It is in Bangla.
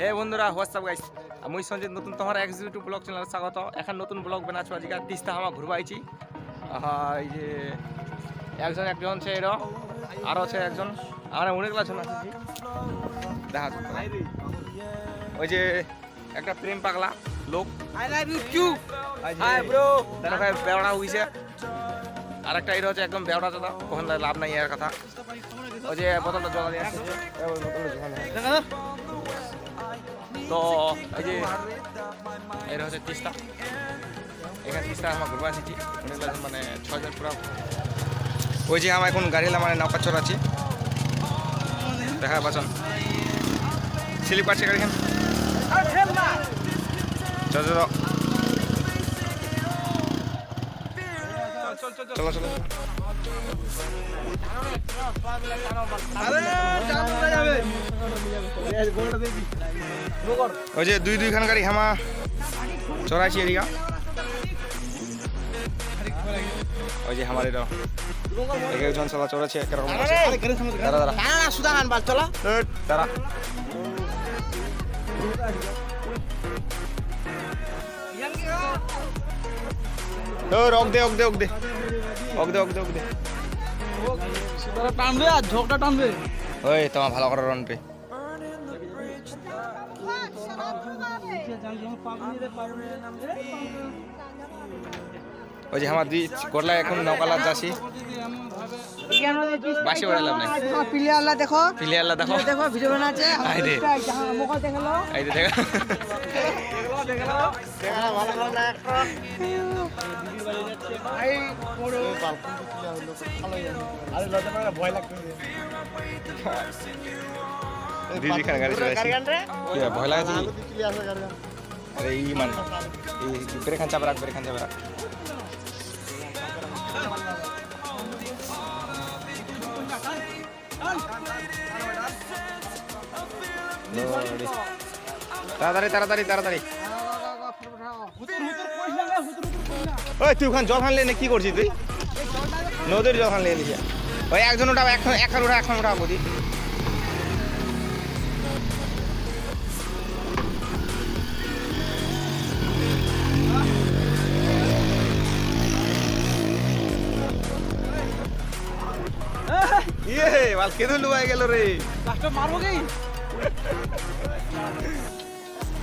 হে বন্ধুরা হোয়াটসঅ্যাপ গাইস আমি সঞ্জিত নতুন তোমার এক্সিকিউটিভ ব্লগ চ্যানেল স্বাগত এখন নতুন ব্লগ বানাচ্ছি আজকে তিস্তা আমার ঘুরবা আইছি এই যে একজন সে এর আর আছে একজন আর অনেকগুলা জন আছে দেখা ওই যে একটা প্রেম পাগলা লোক I love you too hi bro তার ভাই বেড়া হইছে আর একটা এর হচ্ছে একদম বেড়া দাদা কোন লাভ নাই এর কথা ওই যে বোতলটা জল দিয়ে আসছে ওই বোতলটা জল তো এই যে এর হচ্ছে তিস্তা এখানে তিস্তা আমার ঘুরবা আসছি মানে 6 জন পুরো ওই যে আমার এখন গাড়ি মানে নৌকা চড়াচ্ছি দেখা পাচ্ছেন স্লিপ কাটছে গাড়ি এখানে চলো চলো চলো ওই যে দুই খান গাড়ি হামা চড়াইছি এদিকা ওই যে আমার এটা একজন চলা চড়াচ্ছে একরকম দাঁড়া দাঁড়া সুদা খান বাল চলো দাঁড়া রক দে অক দে অক দে অক দে অক দে অক দে তোরা টানবে আর ঝোকটা টানবে ওই তোমার ভালো করে রন পে ওই যে আমার দুই করলা এখন নৌকালা যাচ্ছি বাসি ওড়ালাম না প্লেয়ারলা দেখো প্লেয়ারলা দেখো দেখো ভিডিও বানাচ্ছে আই দে মুখ দেখলো আই দে দেখো দেখলো ভালো ভালো না ভাই বড় আরে লজ্জা করে ভয় লাগতেছে দিদি খান গাড়ি চালাইছি কি ভয় লাগে আরে ই মান এই ব্রেক খান চাপ রাখ ব্রেক খান চাপ রাখ তাড়াতাড়ি তাড়াতাড়ি তাড়াতাড়ি ওই তুই ওখানে জল খানলে কি করছিস তুই নদীর জল খানলে এলিস ওই একজন ওটা এখন ওটা এখন ওটা বলি ইয়ে বাল কেঁদে লুয়াই গেল রে মারবো কি